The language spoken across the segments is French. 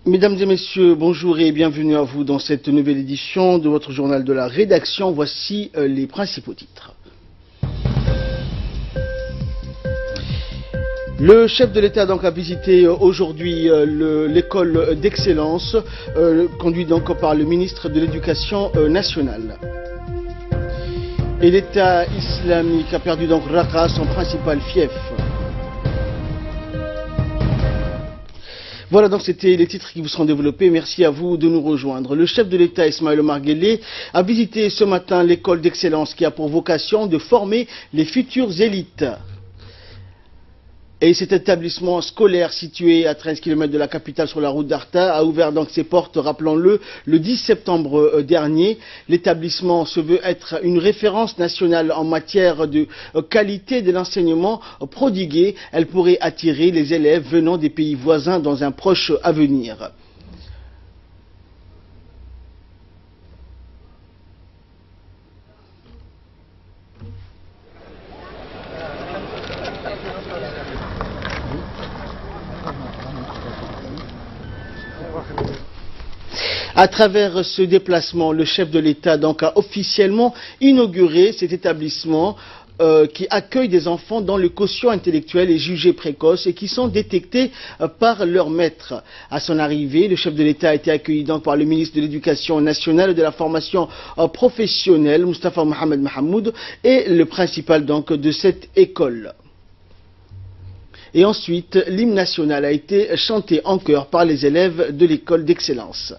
Mesdames et messieurs, bonjour et bienvenue à vous dans cette nouvelle édition de votre journal de la rédaction. Voici les principaux titres. Le chef de l'État donc a visité aujourd'hui l'école d'excellence conduite donc par le ministre de l'Éducation nationale. Et l'État islamique a perdu donc Raqqa, son principal fief. Voilà, donc c'était les titres qui vous seront développés. Merci à vous de nous rejoindre. Le chef de l'État, Ismaël Omar Guelleh, a visité ce matin l'école d'excellence qui a pour vocation de former les futures élites. Et cet établissement scolaire situé à 13 km de la capitale sur la route d'Arta a ouvert donc ses portes, rappelons-le, le 10 septembre dernier. L'établissement se veut être une référence nationale en matière de qualité de l'enseignement prodigué. Elle pourrait attirer les élèves venant des pays voisins dans un proche avenir. À travers ce déplacement, le chef de l'État donc a officiellement inauguré cet établissement qui accueille des enfants dont le quotient intellectuel est jugé précoce et qui sont détectés par leur maître. À son arrivée, le chef de l'État a été accueilli donc par le ministre de l'Éducation nationale et de la formation professionnelle, Moustapha Mohamed Mahamoud, et le principal donc de cette école. Et ensuite, l'hymne national a été chanté en chœur par les élèves de l'école d'excellence.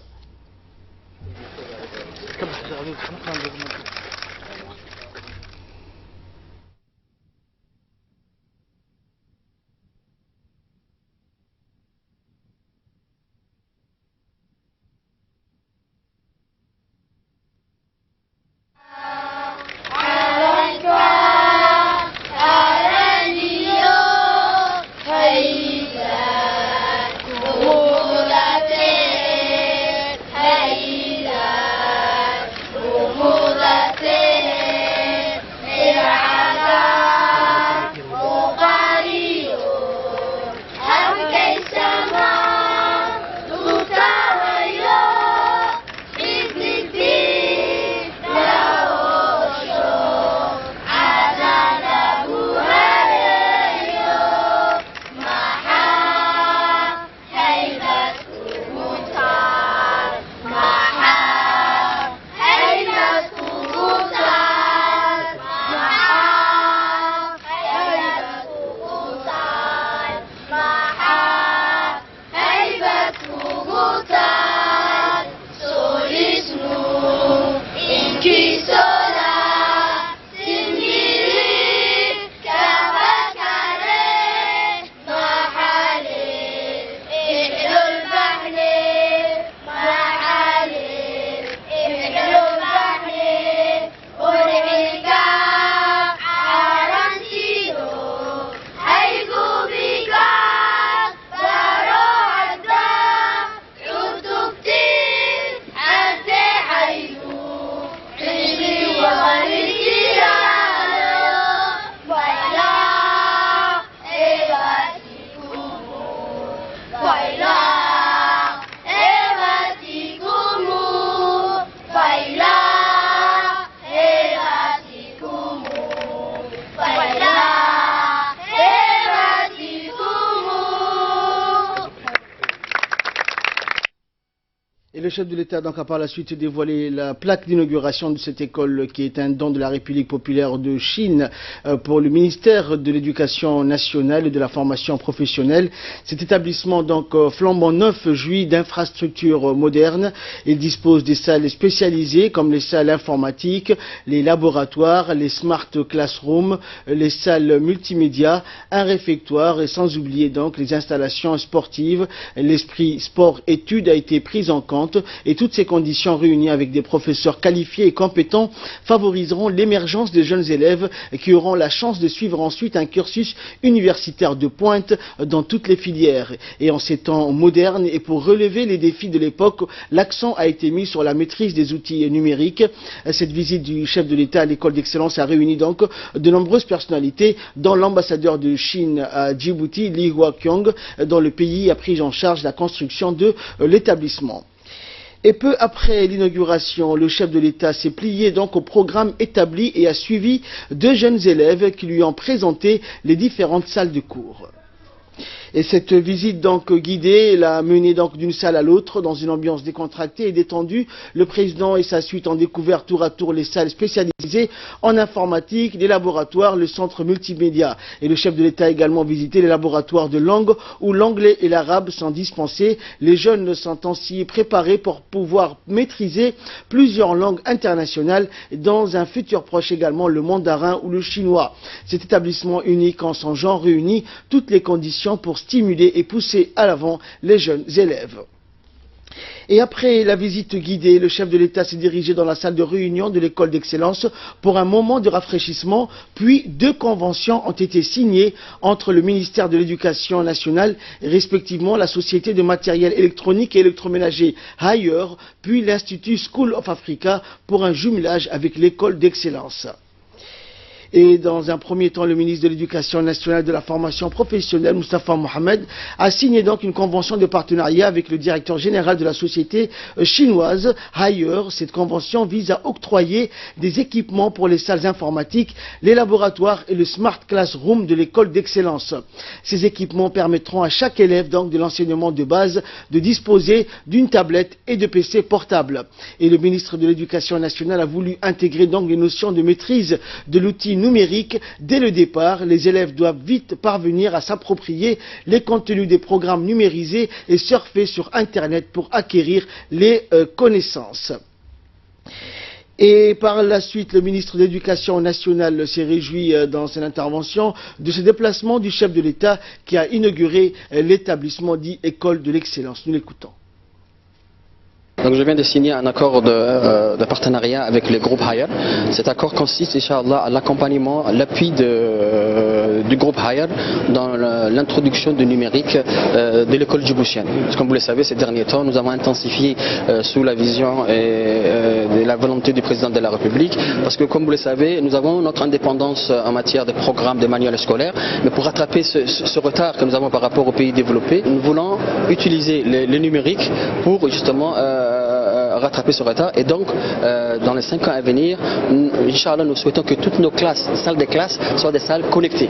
Et le chef de l'État donc a par la suite dévoilé la plaque d'inauguration de cette école qui est un don de la République populaire de Chine pour le ministère de l'Éducation nationale et de la formation professionnelle. Cet établissement donc flambant neuf jouit d'infrastructures modernes. Il dispose des salles spécialisées comme les salles informatiques, les laboratoires, les smart classrooms, les salles multimédia, un réfectoire et sans oublier donc les installations sportives. L'esprit sport-études a été pris en compte excellente et toutes ces conditions réunies avec des professeurs qualifiés et compétents favoriseront l'émergence des jeunes élèves qui auront la chance de suivre ensuite un cursus universitaire de pointe dans toutes les filières. Et en ces temps modernes et pour relever les défis de l'époque, l'accent a été mis sur la maîtrise des outils numériques. Cette visite du chef de l'État à l'école d'excellence a réuni donc de nombreuses personnalités, dont l'ambassadeur de Chine à Djibouti, Li Huaqiong, dont le pays a pris en charge la construction de l'établissement. Et peu après l'inauguration, le chef de l'État s'est plié donc au programme établi et a suivi deux jeunes élèves qui lui ont présenté les différentes salles de cours. Et cette visite donc guidée l'a mené donc d'une salle à l'autre dans une ambiance décontractée et détendue. Le président et sa suite ont découvert tour à tour les salles spécialisées en informatique, les laboratoires, le centre multimédia. Et le chef de l'État a également visité les laboratoires de langue où l'anglais et l'arabe sont dispensés. Les jeunes sont ainsi préparés pour pouvoir maîtriser plusieurs langues internationales, dans un futur proche également le mandarin ou le chinois. Cet établissement unique en son genre réunit toutes les conditions pour stimuler et pousser à l'avant les jeunes élèves. Et après la visite guidée, le chef de l'État s'est dirigé dans la salle de réunion de l'école d'excellence pour un moment de rafraîchissement, puis deux conventions ont été signées entre le ministère de l'Éducation nationale et respectivement la Société de matériel électronique et électroménager Haier, puis l'Institut School of Africa pour un jumelage avec l'école d'excellence. Et dans un premier temps, le ministre de l'Éducation nationale et de la formation professionnelle, Moustapha Mohamed, a signé donc une convention de partenariat avec le directeur général de la société chinoise Haier. Cette convention vise à octroyer des équipements pour les salles informatiques, les laboratoires et le Smart Classroom de l'école d'excellence. Ces équipements permettront à chaque élève donc de l'enseignement de base de disposer d'une tablette et de PC portables. Et le ministre de l'Éducation nationale a voulu intégrer donc les notions de maîtrise de l'outil numérique dès le départ. Les élèves doivent vite parvenir à s'approprier les contenus des programmes numérisés et surfer sur Internet pour acquérir les connaissances. Et par la suite, le ministre de l'Éducation nationale s'est réjoui dans son intervention de ce déplacement du chef de l'État qui a inauguré l'établissement dit École de l'excellence. Nous l'écoutons. Donc je viens de signer un accord de partenariat avec le groupe Haier. Cet accord consiste, Inch'Allah, à l'accompagnement, à l'appui du groupe Haier dans l'introduction du numérique de l'école djiboutienne. Comme vous le savez, ces derniers temps, nous avons intensifié sous la vision et la volonté du président de la République, parce que comme vous le savez, nous avons notre indépendance en matière de programmes, de manuels scolaires, mais pour rattraper ce retard que nous avons par rapport aux pays développés, nous voulons utiliser le numérique pour justement rattraper ce retard. Et donc, dans les 5 ans à venir, Inch'Allah, nous souhaitons que toutes nos classes, salles de classe, soient des salles connectées.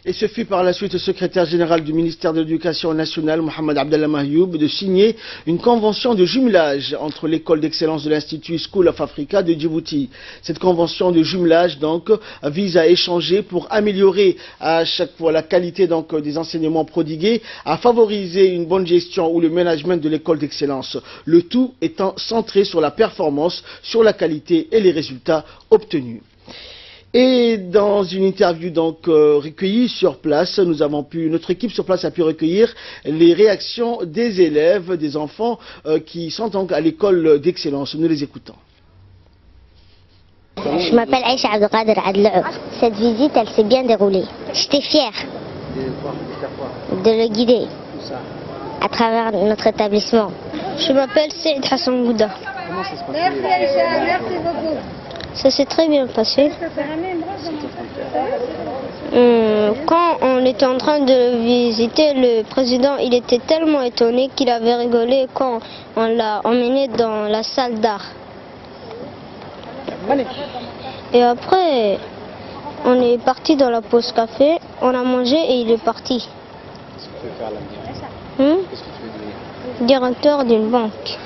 Et ce fut par la suite le secrétaire général du ministère de l'Éducation nationale, Mohamed Abdallah Mahyoub, de signer une convention de jumelage entre l'école d'excellence de l'Institut School of Africa de Djibouti. Cette convention de jumelage donc vise à échanger pour améliorer à chaque fois la qualité donc des enseignements prodigués, à favoriser une bonne gestion ou le management de l'école d'excellence. Le tout étant centré sur la performance, sur la qualité et les résultats obtenus. Et dans une interview donc recueillie sur place, notre équipe sur place a pu recueillir les réactions des élèves, des enfants qui sont donc à l'école d'excellence. Nous les écoutons. Je m'appelle Aïcha Abdelkader Adloub. Cette visite, elle s'est bien déroulée. J'étais fière de le guider à travers notre établissement. Je m'appelle Saïd Hassan Gouda. Comment ça se passe? Merci beaucoup. Ça s'est très bien passé. Quand on était en train de visiter, le président, il était tellement étonné qu'il avait rigolé quand on l'a emmené dans la salle d'art. Et après, on est parti dans la pause café, on a mangé et il est parti. Qu'est-ce que tu veux faire là-dedans? Qu'est-ce que tu veux devenir? Directeur d'une banque.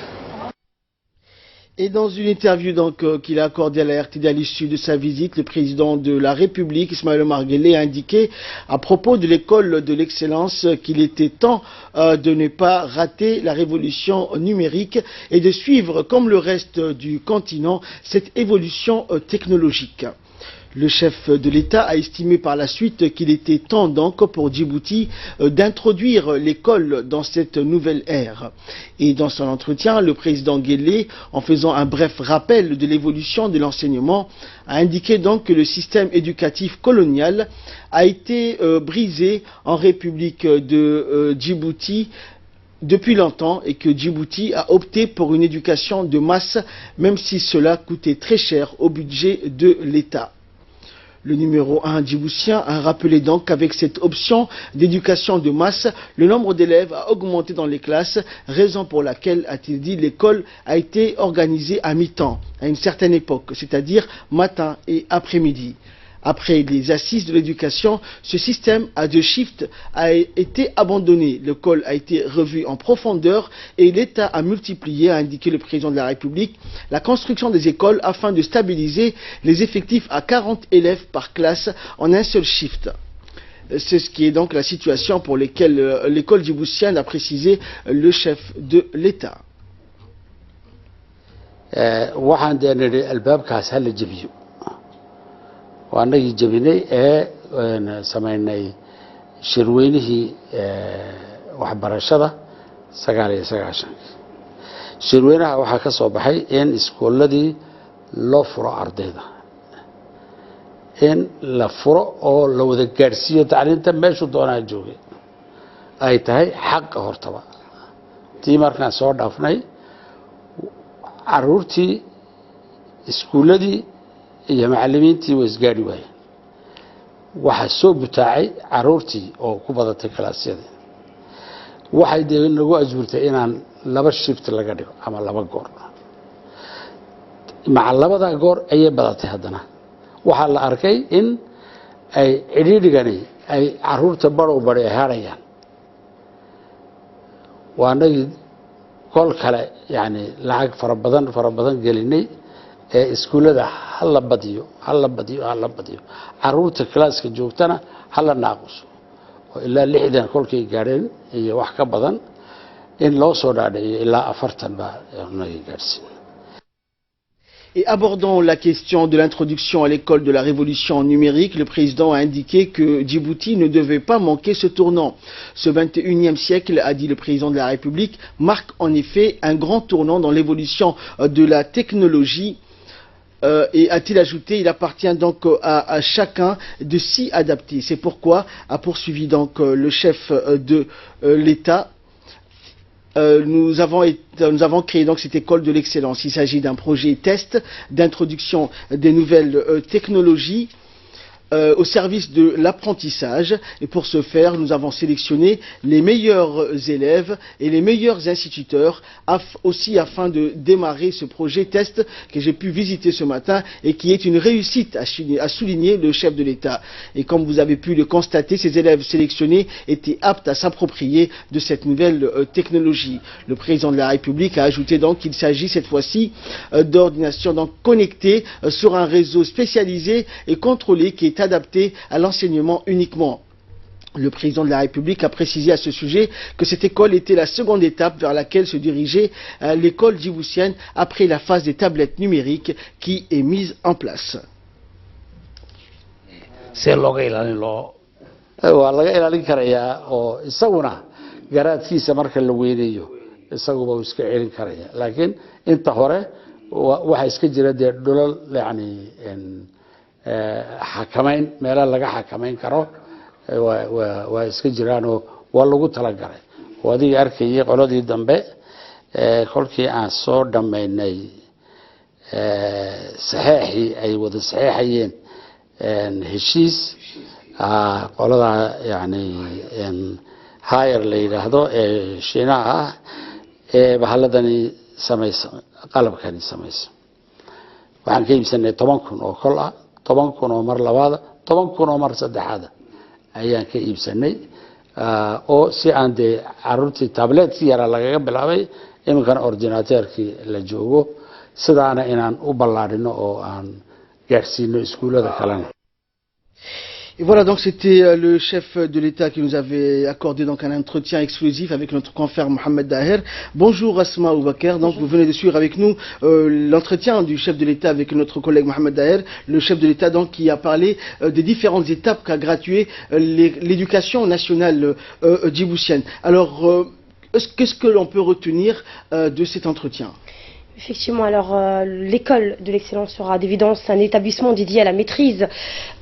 Et dans une interview donc qu'il a accordée à la RTD à l'issue de sa visite, le président de la République, Ismaël Omar Guelleh, a indiqué à propos de l'école de l'excellence qu'il était temps de ne pas rater la révolution numérique et de suivre, comme le reste du continent, cette évolution technologique. Le chef de l'État a estimé par la suite qu'il était temps donc pour Djibouti d'introduire l'école dans cette nouvelle ère. Et dans son entretien, le président Guelleh, en faisant un bref rappel de l'évolution de l'enseignement, a indiqué donc que le système éducatif colonial a été brisé en République de Djibouti depuis longtemps et que Djibouti a opté pour une éducation de masse, même si cela coûtait très cher au budget de l'État. Le numéro 1 djiboutien a rappelé donc qu'avec cette option d'éducation de masse, le nombre d'élèves a augmenté dans les classes, raison pour laquelle, a-t-il dit, l'école a été organisée à mi-temps, à une certaine époque, c'est-à-dire matin et après-midi. Après les assises de l'éducation, ce système à 2 shifts a été abandonné. L'école a été revue en profondeur et l'État a multiplié, a indiqué le président de la République, la construction des écoles afin de stabiliser les effectifs à 40 élèves par classe en un seul shift. C'est ce qui est donc la situation pour laquelle l'école djiboutienne a précisé le chef de l'État. waanagii jabinay sameynay shirweynihii waxbarashada 99 shirweynaha waxaa ka soo baxay in iskooladii loo furo ardayda in la furo oo la wada gaarsiiyo tacliinta meeshu doonaa joogay ay tahay xaq hortaba tii markaan soo dhaafnay caruurtii iskooladii iyo macallimiintii way isgaari waayeen waxa soo butaacay caruurtii oo ku badatay kalaasyada waxay deegan nagu ajburtay inaan 2 shift laga dhigo ama 2 goor maca labada goor ayay badatay haddana waxa la arkay in ay cidhiidhigani ay caruurta barow baray haarayaan waanagii kol kale yani lacag fara badan gelinay iskuulada hala badiyo caruurta klaaska joogtana hala naaquso oo ilaa 60 kolkay gaareen iyo wax ka badan in loo soo dhaadhiyo ilaa 40 baa naga gaarsiin. Et abordant la question de l'introduction à l'école de la révolution numérique, le président a indiqué que Djibouti ne devait pas manquer ce tournant. Ce 21e siècle, a dit le président de la République, marque en effet un grand tournant dans l'évolution de la technologie. Et a-t-il ajouté, il appartient donc à chacun de s'y adapter. C'est pourquoi, a poursuivi donc le chef de l'État, nous avons créé donc cette école de l'excellence. Il s'agit d'un projet test d'introduction des nouvelles technologies au service de l'apprentissage. Et pour ce faire, nous avons sélectionné les meilleurs élèves et les meilleurs instituteurs aussi afin de démarrer ce projet test que j'ai pu visiter ce matin et qui est une réussite, a souligné le chef de l'État. Et comme vous avez pu le constater, ces élèves sélectionnés étaient aptes à s'approprier de cette nouvelle technologie. Le président de la République a ajouté donc qu'il s'agit cette fois-ci d'ordination connectée sur un réseau spécialisé et contrôlé qui est adapté à l'enseignement uniquement. Le président de la République a précisé à ce sujet que cette école était la seconde étape vers laquelle se dirigeait l'école djiboutienne après la phase des tablettes numériques qui est mise en place. waa laga ilaalin karayaa oo isaguna garaadkiisa marka la weynayo isaguba uu iska celin karaya laakiin inta hore waxa iska jira dhulal yani xakamayn meelo laga xakamayn karo waa iska jiraan oo waa lagu talagalay wadiga arkayay qoladii dambe kolkii aan soo dhameynay saxiixii ay wada saxiixayeen heshiis qolada yani higher la yiraahdo shiinaha bahaladani samaysan qalabkani samaysan waxaan ka iibsanay 10,000 oo kol ah 10,000 oo mar labaad 10,000 oo mar saddexaad ayaan ka iibsanay oo si aan de carruurtii tabletkii yara lagaga bilaabay iminkan ordinatorkii la joogo sidaana inaan u ballaarino oo aan gaarsiino iskuulada kalena. Et voilà, donc c'était le chef de l'État qui nous avait accordé donc un entretien exclusif avec notre confrère Mohamed Daher. Bonjour Asma Oubaker, donc vous venez de suivre avec nous l'entretien du chef de l'État avec notre collègue Mohamed Daher, le chef de l'État donc qui a parlé des différentes étapes qu'a gradué l'éducation nationale djiboutienne. Alors, qu'est-ce que l'on peut retenir de cet entretien? Effectivement, alors l'école de l'excellence sera d'évidence un établissement dédié à la maîtrise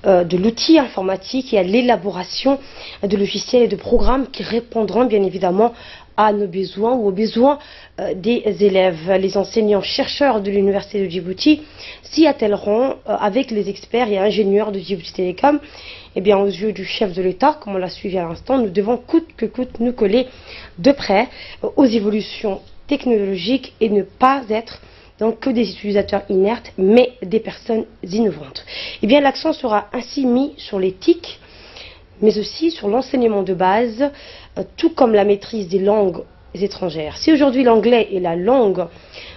de l'outil informatique et à l'élaboration de logiciels et de programmes qui répondront bien évidemment à nos besoins ou aux besoins des élèves. Les enseignants chercheurs de l'université de Djibouti s'y attelleront avec les experts et ingénieurs de Djibouti Telecom. Eh bien, aux yeux du chef de l'État, comme on l'a suivi à l'instant, nous devons coûte que coûte nous coller de près aux évolutions technologiques et ne pas être donc que des utilisateurs inertes, mais des personnes innovantes. Eh bien, l'accent sera ainsi mis sur l'éthique, mais aussi sur l'enseignement de base, tout comme la maîtrise des langues étrangères. Si aujourd'hui l'anglais est la langue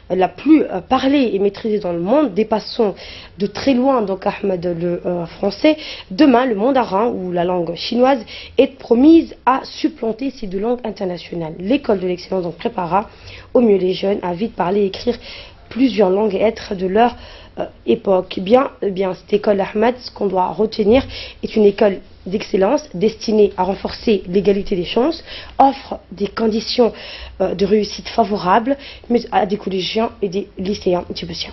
la plus parlée et maîtrisée dans le monde, dépassons de très loin donc Ahmed le français, demain le mandarin ou la langue chinoise est promise à supplanter ces deux langues internationales. L'école de l'excellence donc préparera au mieux les jeunes à vite parler et écrire plusieurs langues et être de leur époque. Bien, cette école Ahmed, ce qu'on doit retenir, est une école d'excellence destinée à renforcer l'égalité des chances, offre des conditions de réussite favorables mais à des collégiens et des lycéens djiboutiens.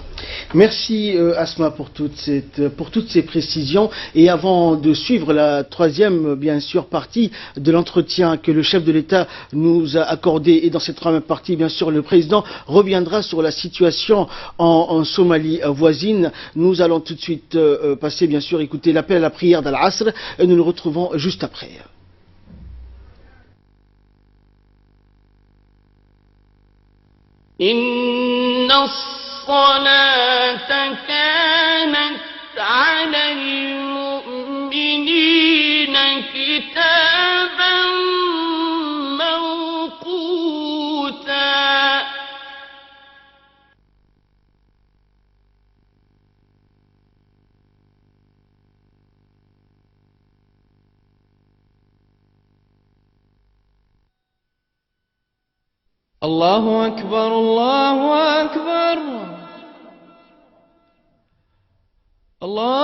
Merci Asma pour toutes ces précisions. Et avant de suivre la troisième, bien sûr, partie de l'entretien que le chef de l'État nous a accordé, et dans cette troisième partie, bien sûr, le président reviendra sur la situation en Somalie voisine. Nous allons tout de suite passer, bien sûr, écouter l'appel à la prière d'Al-Asr et nous nous retrouvons juste après. إن الصلاة كانت على المؤمنين كتابا موقوتا الله أكبر الله أكبر الله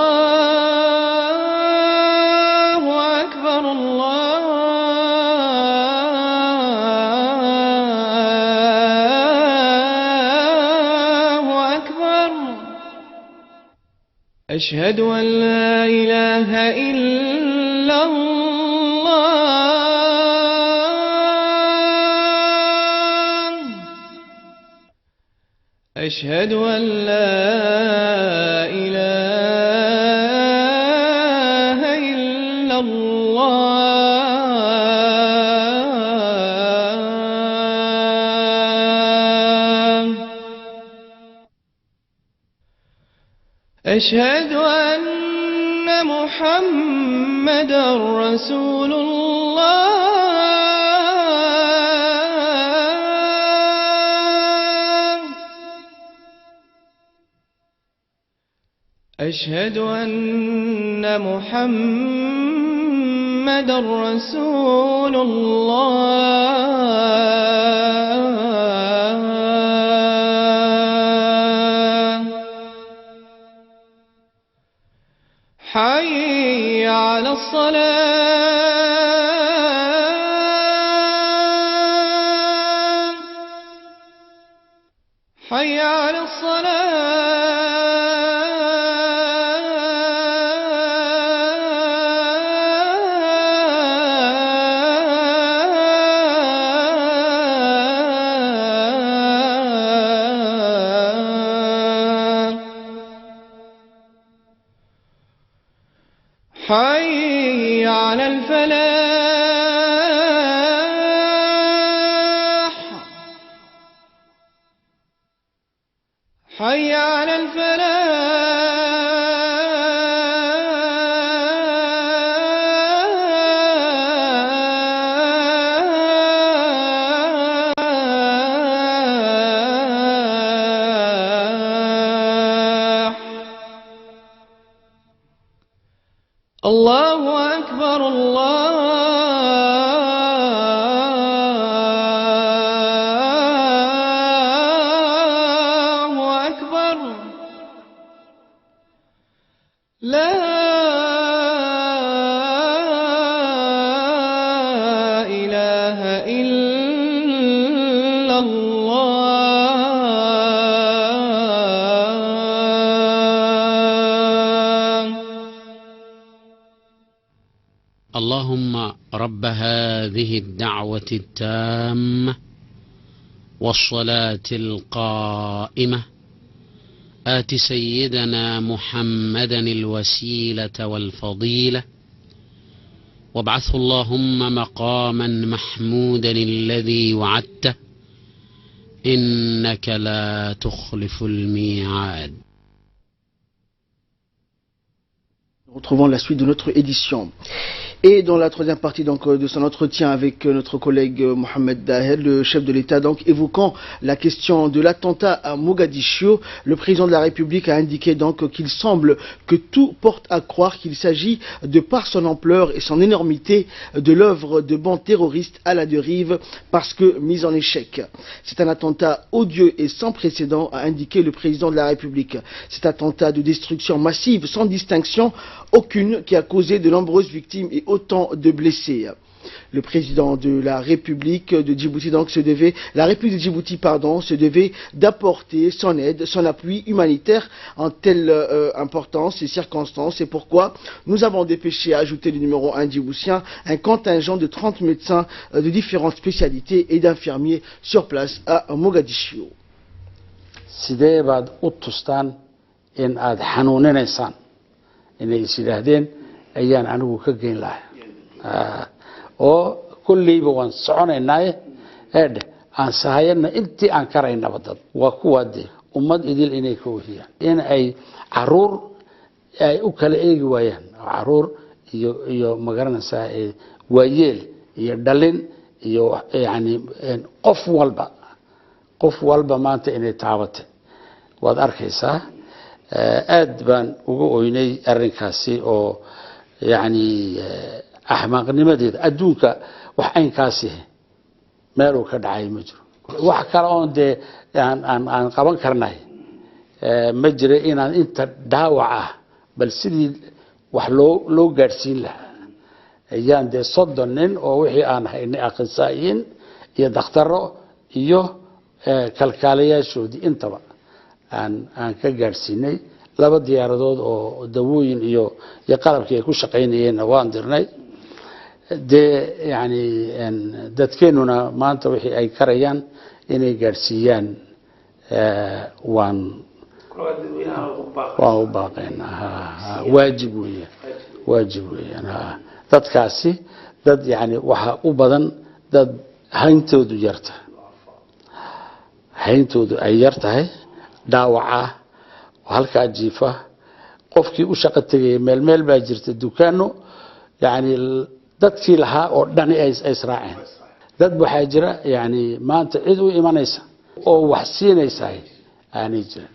أكبر الله أكبر أشهد أن لا إله إلا الله أشهد أن لا إله إلا الله أشهد أن محمدا رسول الله أشهد أن محمدا رسول الله حي على الصلاة حي على حي على الفلاح حي على الفلاح الله أكبر الله أكبر لا إله إلا الله اللهم رب هذه الدعوة التامة والصلاة القائمة آت سيدنا محمدا الوسيلة والفضيلة وابعثه اللهم مقاما محمودا الذي وعدته إنك لا تخلف الميعاد. Retrouvons la suite de notre édition. Et dans la troisième partie donc, de son entretien avec notre collègue Mohamed Daher, le chef de l'État, donc évoquant la question de l'attentat à Mogadiscio, le président de la République a indiqué donc qu'il semble que tout porte à croire qu'il s'agit, de par son ampleur et son énormité, de l'œuvre de bandes terroristes à la dérive parce que mise en échec. C'est un attentat odieux et sans précédent, a indiqué le président de la République. Cet attentat de destruction massive sans distinction aucune qui a causé de nombreuses victimes et autant de blessés. Le président de la République de Djibouti, donc, la République de Djibouti, se devait d'apporter son aide, son appui humanitaire en telle importance et circonstances. C'est pourquoi nous avons dépêché à ajouter le numéro 1 djiboutien, un contingent de 30 médecins de différentes spécialités et d'infirmiers sur place à Mogadiscio. sidee baad u tustaan in aad xanuuninaysaan inay is yidhaahdeen ayaan anigu ka geyn lahay oo kulleyba waan soconaynaaye eedhe aan sahayana intii aan karaynaba dad waa kuwaa dee ummad idil inay ka wehiyaan in ay caruur ay u kala eegi waayaan caruur iyo magaranaysaa waayeel iyo dhalin iyo yani qof walba maanta inay taabatay waad arkaysaa aad baan ugu oynay arrinkaasi oo yani axmaaqnimadeeda adduunka wax aynkaasi meel uu ka dhacay ma jiro wax kale oon dee aan qaban karnay ma jira inaan inta dhaawac ah bal sidii wax loo gaadhsiin lahaa ayaan dee 30 nin oo wixii aan haynay akhrisaayiin iyo dakhtaro iyo kalkaalayaashoodii intaba aan ka gaadhsiinay 2 diyaaradood oo dawooyin iyo qalabkii ay ku shaqaynayeen waan dirnay dee yani dadkeenuna maanta wixii ay karayaan inay gaadhsiiyaan waan u baaqaynaa waajib weeyaan dadkaasi dad yani waxa u badan dad hayntoodu ay yartahay dhaawaca halkaa jiifa qofkii u shaqo tagay meel baa jirta dukaano yani dadkii lahaa oo dhan ay israaceen dad waxaa jira yani maanta cid u imanaysa oo wax siinaysa aanay jirin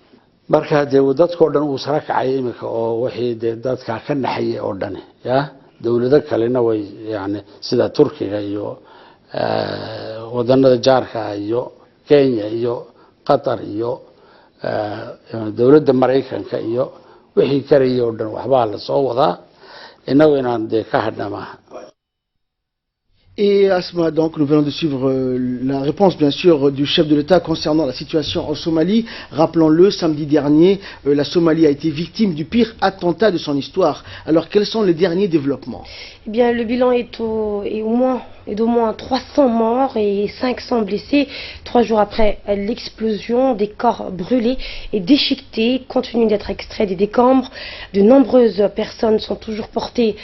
marka dee dadkoo dhan uu sara kacay imika oo wixii dee dadka ka naxayay oo dhan ya dawlado kalena way yani sida Turkiga iyo wadanada jaarka iyo Kenya iyo Qatar iyo dawladda Mareykanka iyo wixii karayay oo dhan waxba la soo wadaa inagu inaan dee ka hadhama. Et Asma, donc, nous venons de suivre la réponse, bien sûr, du chef de l'État concernant la situation en Somalie. Rappelons-le, samedi dernier, la Somalie a été victime du pire attentat de son histoire. Alors, quels sont les derniers développements? Eh bien, le bilan est d'au moins 300 morts et 500 blessés. 3 jours après l'explosion, des corps brûlés et déchiquetés continuent d'être extraits des décombres. De nombreuses personnes sont toujours portées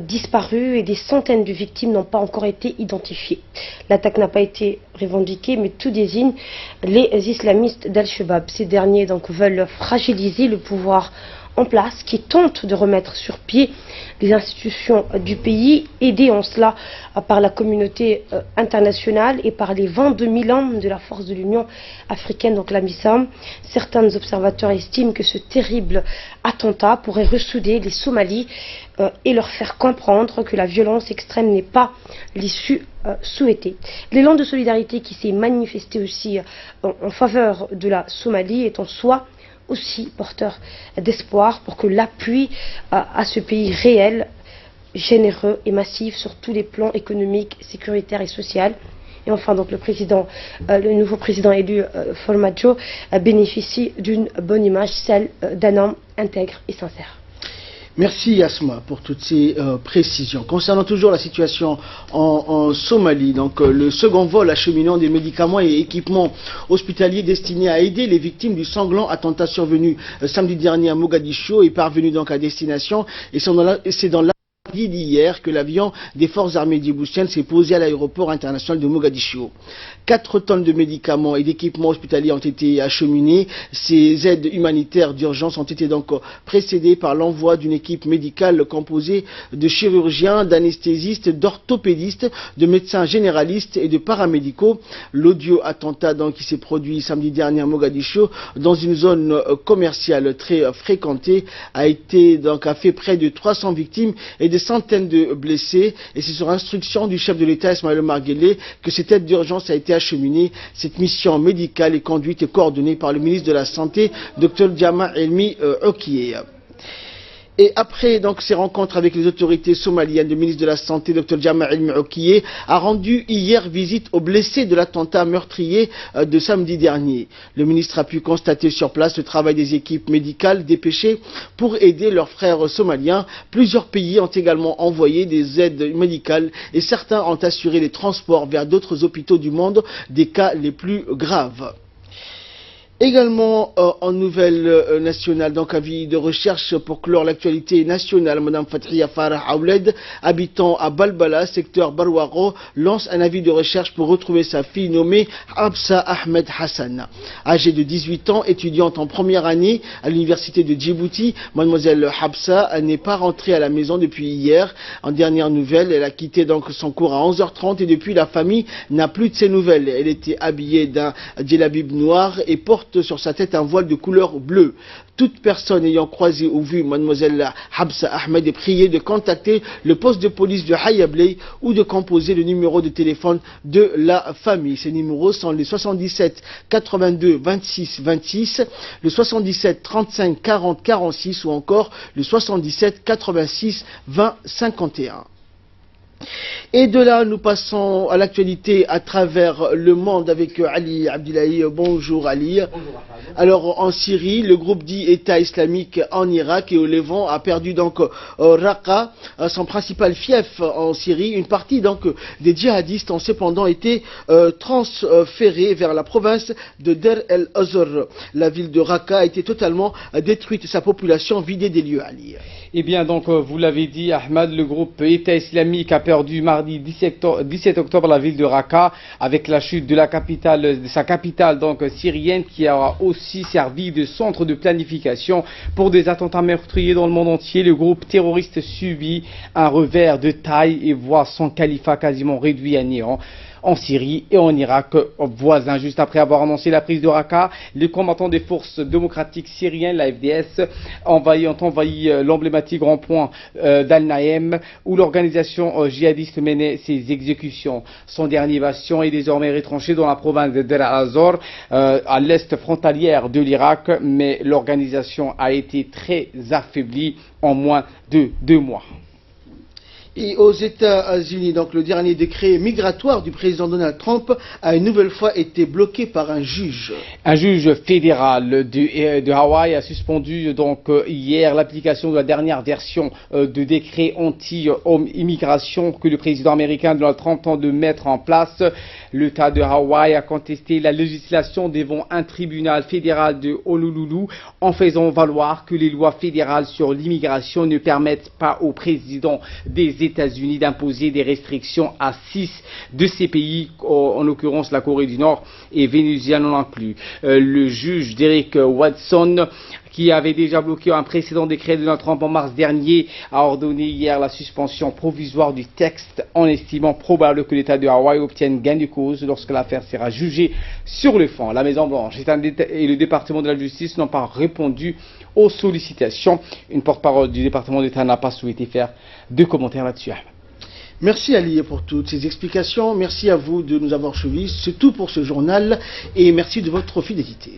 disparues et des centaines de victimes n'ont pas encore été identifiées. L'attaque n'a pas été revendiquée, mais tout désigne les islamistes d'Al-Shabaab. Ces derniers donc veulent fragiliser le pouvoir en place qui tente de remettre sur pied les institutions du pays, aidées en cela par la communauté internationale et par les 22 000 hommes de la force de l'Union africaine, donc la MISOM. Certains observateurs estiment que ce terrible attentat pourrait ressouder les Somalis et leur faire comprendre que la violence extrême n'est pas l'issue souhaitée. L'élan de solidarité qui s'est manifesté aussi en faveur de la Somalie est en soi aussi porteur d'espoir pour que l'appui à ce pays réel, généreux et massif sur tous les plans économiques, sécuritaires et sociaux. Et enfin, donc, le nouveau président élu, Formaggio, bénéficie d'une bonne image, celle d'un homme intègre et sincère. Merci Asma pour toutes ces précisions. Concernant toujours la situation en Somalie, donc le second vol acheminant des médicaments et équipements hospitaliers destinés à aider les victimes du sanglant attentat survenu samedi dernier à Mogadiscio est parvenu donc à destination et c'est dans d'hier que l'avion des forces armées djiboutiennes s'est posé à l'aéroport international de Mogadiscio. 4 tonnes de médicaments et d'équipements hospitaliers ont été acheminés. Ces aides humanitaires d'urgence ont été donc précédées par l'envoi d'une équipe médicale composée de chirurgiens, d'anesthésistes, d'orthopédistes, de médecins généralistes et de paramédicaux. L'odieux attentat donc qui s'est produit samedi dernier à Mogadiscio dans une zone commerciale très fréquentée a fait près de 300 victimes et des centaines de blessés, et c'est sur instruction du chef de l'État Ismaël Omar Guelleh que cette aide d'urgence a été acheminée. Cette mission médicale est conduite et coordonnée par le ministre de la Santé, Dr Diama Elmi Okiye. Et après donc ces rencontres avec les autorités somaliennes, le ministre de la Santé, Dr Diama Elmi Okiye, a rendu hier visite aux blessés de l'attentat meurtrier de samedi dernier. Le ministre a pu constater sur place le travail des équipes médicales dépêchées pour aider leurs frères somaliens. Plusieurs pays ont également envoyé des aides médicales et certains ont assuré les transports vers d'autres hôpitaux du monde des cas les plus graves. Également en nouvelle nationale, donc avis de recherche pour clore l'actualité nationale, Madame Fathia Farah Aouled, habitant à Balbala, secteur Barwaro, lance un avis de recherche pour retrouver sa fille nommée Habsa Ahmed Hassan. Âgée de 18 ans, étudiante en première année à l'université de Djibouti, Mademoiselle Habsa n'est pas rentrée à la maison depuis hier. En dernière nouvelle, elle a quitté donc son cours à 11h30 et depuis la famille n'a plus de ses nouvelles. Elle était habillée d'un djellabib noir et porte sur sa tête un voile de couleur bleue. Toute personne ayant croisé ou vu Mademoiselle Habsa Ahmed est priée de contacter le poste de police de Hayabley ou de composer le numéro de téléphone de la famille. Ces numéros sont les 77 82 26 26, le 77 35 40 46 ou encore le 77 86 20 51. Et de là, nous passons à l'actualité à travers le monde avec Ali Abdillahi. Bonjour Ali. Bonjour. Alors en Syrie, le groupe dit État islamique en Irak et au Levant a perdu donc Raqqa, son principal fief en Syrie. Une partie donc des djihadistes ont cependant été transférés vers la province de Der el-Azor. La ville de Raqqa a été totalement détruite, sa population vidée des lieux. Ali. Eh bien donc vous l'avez dit Ahmad, le groupe État islamique a perdu mardi 17 octobre la ville de Raqqa avec la chute de sa capitale donc syrienne qui aura aussi servi de centre de planification pour des attentats meurtriers dans le monde entier. Le groupe terroriste subit un revers de taille et voit son califat quasiment réduit à néant en Syrie et en Irak voisins. Juste après avoir annoncé la prise de Raqqa, les combattants des forces démocratiques syriennes, la FDS, ont envahi l'emblématique rond-point d'Al-Naïm où l'organisation djihadiste menait ses exécutions. Son dernier bastion est désormais retranché dans la province de Der al-Azor, à l'est frontalière de l'Irak, mais l'organisation a été très affaiblie en moins de 2 mois. Et aux États-Unis, donc le dernier décret migratoire du président Donald Trump a une nouvelle fois été bloqué par un juge. Un juge fédéral de Hawaï a suspendu donc hier l'application de la dernière version de décret anti-immigration que le président américain Donald Trump tente de mettre en place. L'État de Hawaï a contesté la législation devant un tribunal fédéral de Honolulu en faisant valoir que les lois fédérales sur l'immigration ne permettent pas au président des États-Unis d'imposer des restrictions à 6 de ces pays, en l'occurrence la Corée du Nord et Venezuela non inclus. Le juge Derek Watson, qui avait déjà bloqué un précédent décret de Donald Trump en mars dernier, a ordonné hier la suspension provisoire du texte en estimant probable que l'État de Hawaï obtienne gain de cause lorsque l'affaire sera jugée sur le fond. La Maison-Blanche et le département de la justice n'ont pas répondu aux sollicitations. Une porte-parole du département d'État n'a pas souhaité faire de commentaires là-dessus. Merci Ali pour toutes ces explications. Merci à vous de nous avoir suivis. C'est tout pour ce journal et merci de votre fidélité.